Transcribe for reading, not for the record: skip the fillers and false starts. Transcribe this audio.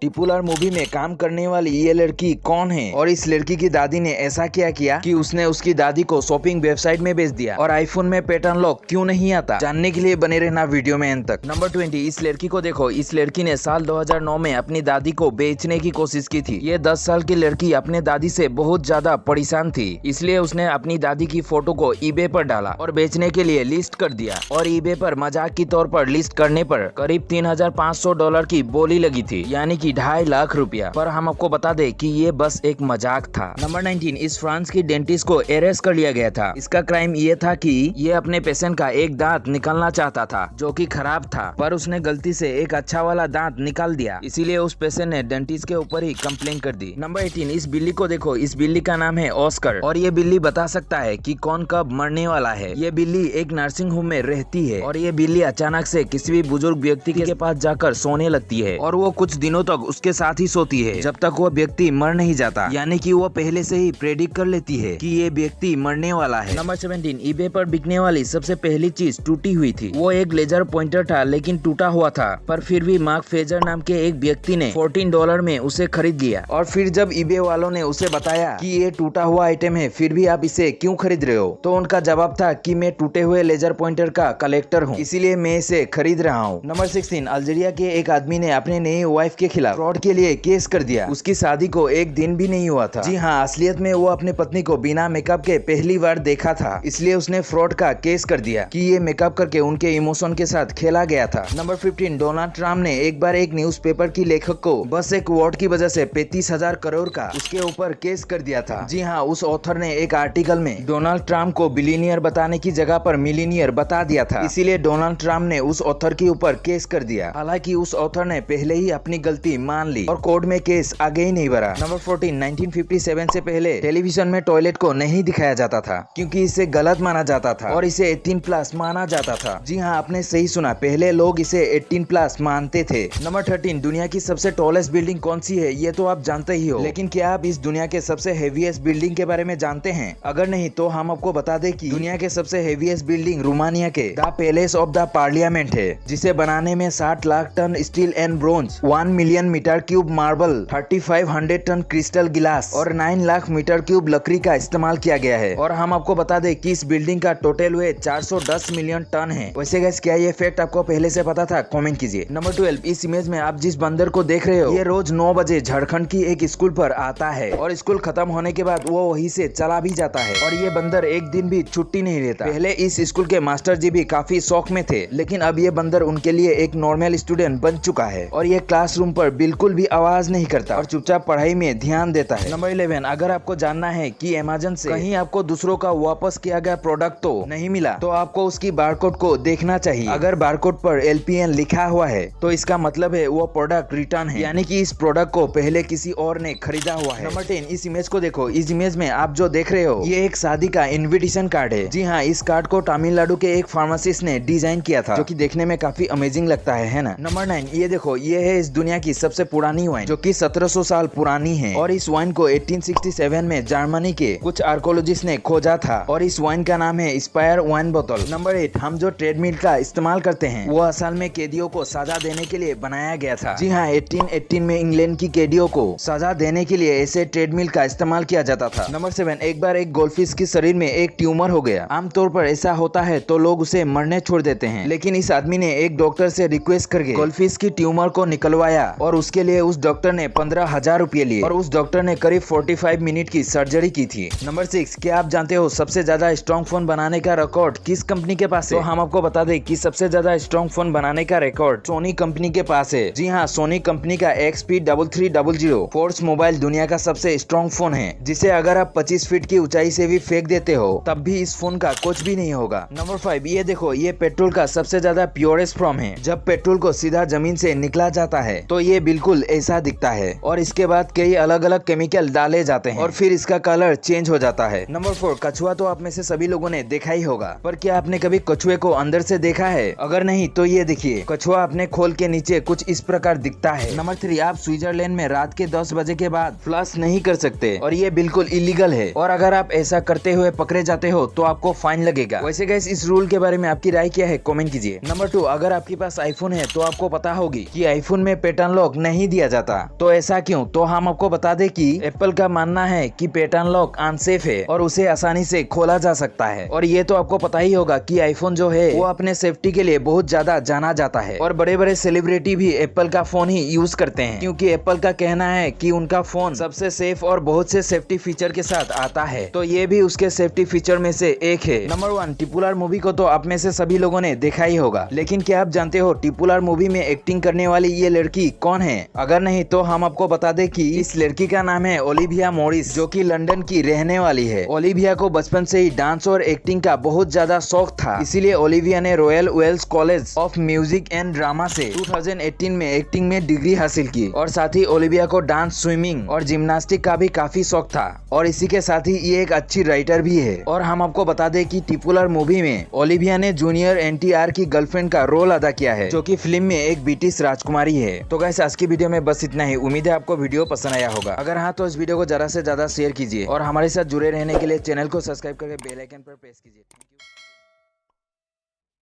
Triple R movie में काम करने वाली ये लड़की कौन है और इस लड़की की दादी ने ऐसा क्या किया कि उसने उसकी दादी को शॉपिंग वेबसाइट में भेज दिया। और आईफोन में पैटर्न लॉक क्यों नहीं आता, जानने के लिए बने रहना वीडियो में एंड तक। नंबर 20, इस लड़की को देखो। इस लड़की ने साल 2009 में अपनी दादी को बेचने की कोशिश की थी। ये 10 साल की लड़की अपने दादी से बहुत ज्यादा परेशान थी, इसलिए उसने अपनी दादी की फोटो को ईबे पर डाला और बेचने के लिए लिस्ट कर दिया। और ईबे पर मजाक की तौर पर लिस्ट करने पर करीब $3,500 की बोली लगी थी, यानी कि 2.5 लाख रुपया। पर हम आपको बता दें कि ये बस एक मजाक था। नंबर 19, इस फ्रांस की डेंटिस्ट को अरेस्ट कर लिया गया था। इसका क्राइम ये था कि ये अपने पेशेंट का एक दांत निकालना चाहता था जो कि खराब था, पर उसने गलती से एक अच्छा वाला दांत निकाल दिया, इसीलिए उस पेशेंट ने डेंटिस्ट के ऊपर ही कंप्लेन कर दी। नंबर 18, इस बिल्ली को देखो। इस बिल्ली का नाम है ऑस्कर और ये बिल्ली बता सकता है कि कौन कब मरने वाला है। ये बिल्ली एक नर्सिंग होम में रहती है और ये बिल्ली अचानक से किसी भी बुजुर्ग व्यक्ति के पास जाकर सोने लगती है और वो कुछ दिनों तक उसके साथ ही सोती है जब तक वो व्यक्ति मर नहीं जाता, यानी कि वो पहले से ही प्रेडिक्ट कर लेती है कि ये व्यक्ति मरने वाला है। नंबर 17, ईबे पर बिकने वाली सबसे पहली चीज टूटी हुई थी। वो एक लेजर पॉइंटर था लेकिन टूटा हुआ था, पर फिर भी मार्क फेजर नाम के एक व्यक्ति ने $14 में उसे खरीद लिया। और फिर जब ईबे वालों ने उसे बताया कि ये टूटा हुआ आइटम है, फिर भी आप इसे क्यों खरीद रहे हो, तो उनका जवाब था कि मैं टूटे हुए लेजर पॉइंटर का कलेक्टर हूँ, इसीलिए मैं इसे खरीद रहा हूँ। नंबर 16, अल्जीरिया के एक आदमी ने अपने नई वाइफ के खिलाफ फ्रॉड के लिए केस कर दिया। उसकी शादी को एक दिन भी नहीं हुआ था। जी हाँ, असलियत में वो अपनी पत्नी को बिना मेकअप के पहली बार देखा था, इसलिए उसने फ्रॉड का केस कर दिया कि ये मेकअप करके उनके इमोशन के साथ खेला गया था। नंबर 15, डोनाल्ड ट्रम्प ने एक बार एक न्यूज़पेपर की लेखक को बस एक वर्ड की वजह से 35,000 करोड़ का उसके ऊपर केस कर दिया था। जी हाँ, उस ऑथर ने एक आर्टिकल में डोनाल्ड ट्रम्प को बिलियनियर बताने की जगह पर मिलीनियर बता दिया था, इसीलिए डोनाल्ड ट्रम्प ने उस ऑथर के ऊपर केस कर दिया। हालांकि उस ऑथर ने पहले ही अपनी गलती मान ली और कोर्ट में केस आगे ही नहीं बढ़ा। नंबर 14, 1957 से पहले टेलीविजन में टॉयलेट को नहीं दिखाया जाता था क्योंकि इसे गलत माना जाता था और इसे 18+ माना जाता था। जी हाँ, आपने सही सुना, पहले लोग इसे 18+ मानते थे। नंबर 13, दुनिया की सबसे टॉलेस्ट बिल्डिंग कौन सी है ये तो आप जानते ही हो, लेकिन क्या आप इस दुनिया के सबसे हेवीएस्ट बिल्डिंग के बारे में जानते हैं? अगर नहीं तो हम आपको बता दें कि दुनिया के सबसे हेवीएस्ट बिल्डिंग रोमानिया के the palace of the parliament है, जिसे बनाने में 60 lakh ton steel and bronze, 1 million metre cube marble, 3500 ton crystal गिलास और 9 लाख मीटर क्यूब लकड़ी का इस्तेमाल किया गया है। और हम आपको बता दें कि इस बिल्डिंग का टोटल वेट 410 मिलियन टन है। वैसे गाइस, क्या ये फैक्ट आपको पहले से पता था? कमेंट कीजिए। नंबर 12, इस इमेज में आप जिस बंदर को देख रहे हो, ये रोज 9 बजे झारखंड की एक स्कूल पर आता है और स्कूल खत्म होने के बाद वो वहीं से चला भी जाता है और ये बंदर एक दिन भी छुट्टी नहीं लेता। पहले इस स्कूल के मास्टर जी भी काफी शौक में थे, लेकिन अब ये बंदर उनके लिए एक नॉर्मल स्टूडेंट बन चुका है और ये क्लासरूम पर बिल्कुल भी आवाज नहीं करता और चुपचाप पढ़ाई में ध्यान देता है। नंबर 11, अगर आपको जानना है कि अमेज़न से कहीं आपको दूसरों का वापस किया गया प्रोडक्ट तो नहीं मिला, तो आपको उसकी बारकोड को देखना चाहिए। अगर बारकोड पर LPN लिखा हुआ है तो इसका मतलब है वो प्रोडक्ट रिटर्न है, यानी कि इस प्रोडक्ट को पहले किसी और ने खरीदा हुआ है। नंबर 10, इस इमेज को देखो। इस इमेज में आप जो देख रहे हो ये एक शादी का इनविटेशन कार्ड है। जी हाँ, इस कार्ड को तमिलनाडु के एक फार्मासिस्ट ने डिजाइन किया था, जो कि देखने में काफी अमेजिंग लगता है ना। नंबर 9, ये देखो, ये है इस दुनिया की सबसे पुरानी वाइन, जो कि 1700 साल पुरानी है और इस वाइन को 1867 में जर्मनी के कुछ आर्कोलॉजिस्ट ने खोजा था और इस वाइन का नाम है स्पायर वाइन बोतल। नंबर 8, हम जो ट्रेडमिल का इस्तेमाल करते हैं वो असल में कैदियों को सजा देने के लिए बनाया गया था। जी हाँ, 1818 में इंग्लैंड की कैदियों को सजा देने के लिए ऐसे ट्रेडमिल का इस्तेमाल किया जाता था। नंबर 7, एक बार एक गोल्डफिश के शरीर में एक ट्यूमर हो गया। आमतौर पर ऐसा होता है तो लोग उसे मरने छोड़ देते हैं, लेकिन इस आदमी ने एक डॉक्टर से रिक्वेस्ट करके गोल्डफिश की ट्यूमर को निकलवाया और उसके लिए उस डॉक्टर ने 15,000 रुपए लिए और उस डॉक्टर ने करीब 45 मिनट की सर्जरी की थी। नंबर 6, क्या आप जानते हो सबसे ज्यादा स्ट्रॉन्ग फोन बनाने का रिकॉर्ड किस कंपनी के पास है? तो हम आपको बता दें कि सबसे ज्यादा स्ट्रॉन्ग फोन बनाने का रिकॉर्ड सोनी कंपनी के पास है। जी हाँ, सोनी कंपनी का XP3300 फोर्स मोबाइल दुनिया का सबसे स्ट्रॉन्ग फोन है, जिसे अगर आप 25 फीट की ऊंचाई से भी फेंक देते हो तब भी इस फोन का कुछ भी नहीं होगा। नंबर 5, ये देखो, ये पेट्रोल का सबसे ज्यादा प्योरेस्ट फॉर्म है। जब पेट्रोल को सीधा जमीन से निकला जाता है तो ये बिल्कुल ऐसा दिखता है और इसके बाद कई अलग अलग केमिकल डाले जाते हैं और फिर इसका कलर चेंज हो जाता है। नंबर 4, कछुआ तो आप में से सभी लोगों ने देखा ही होगा, पर क्या आपने कभी कछुए को अंदर से देखा है? अगर नहीं तो ये देखिए, कछुआ अपने खोल के नीचे कुछ इस प्रकार दिखता है। नंबर 3, आप स्विट्जरलैंड में रात के 10 बजे के बाद फ्लश नहीं कर सकते और ये बिल्कुल इलीगल है और अगर आप ऐसा करते हुए पकड़े जाते हो तो आपको फाइन लगेगा। वैसे गाइस, इस रूल के बारे में आपकी राय क्या है? कमेंट कीजिए। नंबर 2, अगर आपके पास आईफोन है तो आपको पता होगी कि आईफोन में पैटर्न लॉक लॉक नहीं दिया जाता। तो ऐसा क्यों? तो हम आपको बता दें कि एप्पल का मानना है कि पैटर्न लॉक अनसेफ है और उसे आसानी से खोला जा सकता है। और ये तो आपको पता ही होगा कि आईफोन जो है वो अपने सेफ्टी के लिए बहुत ज्यादा जाना जाता है और बड़े बड़े सेलिब्रिटी भी एप्पल का फोन ही यूज करते हैं, क्योंकि एप्पल का कहना है कि उनका फोन सबसे सेफ और बहुत से सेफ्टी फीचर के साथ आता है। तो ये भी उसके सेफ्टी फीचर में से एक है। नंबर 1, ट्रिपल आर मूवी को तो आप में से सभी लोगों ने देखा ही होगा, लेकिन क्या आप जानते हो ट्रिपल आर मूवी में एक्टिंग करने वाली ये लड़की कौन है? अगर नहीं तो हम आपको बता दें कि इस लड़की का नाम है ओलिविया मॉरिस, जो कि लंदन की रहने वाली है। ओलिविया को बचपन से ही डांस और एक्टिंग का बहुत ज्यादा शौक था, इसीलिए ओलिविया ने royal Welsh college of music and drama से 2018 में एक्टिंग में डिग्री हासिल की। और साथ ही ओलिविया को डांस, स्विमिंग और जिम्नास्टिक का भी काफी शौक था और इसी के साथ ही ये एक अच्छी राइटर भी है। और हम आपको बता दें कि ट्रिपल आर मूवी में ओलिविया ने जूनियर एनटीआर की गर्लफ्रेंड का रोल अदा किया है, जो कि फिल्म में एक ब्रिटिश राजकुमारी है। तो गाइस आज की वीडियो में बस इतना ही। उम्मीद है आपको वीडियो पसंद आया होगा। अगर हाँ तो इस वीडियो को ज्यादा से ज्यादा शेयर कीजिए और हमारे साथ जुड़े रहने के लिए चैनल को सब्सक्राइब करके बेल आइकन पर प्रेस कीजिए। Thank you.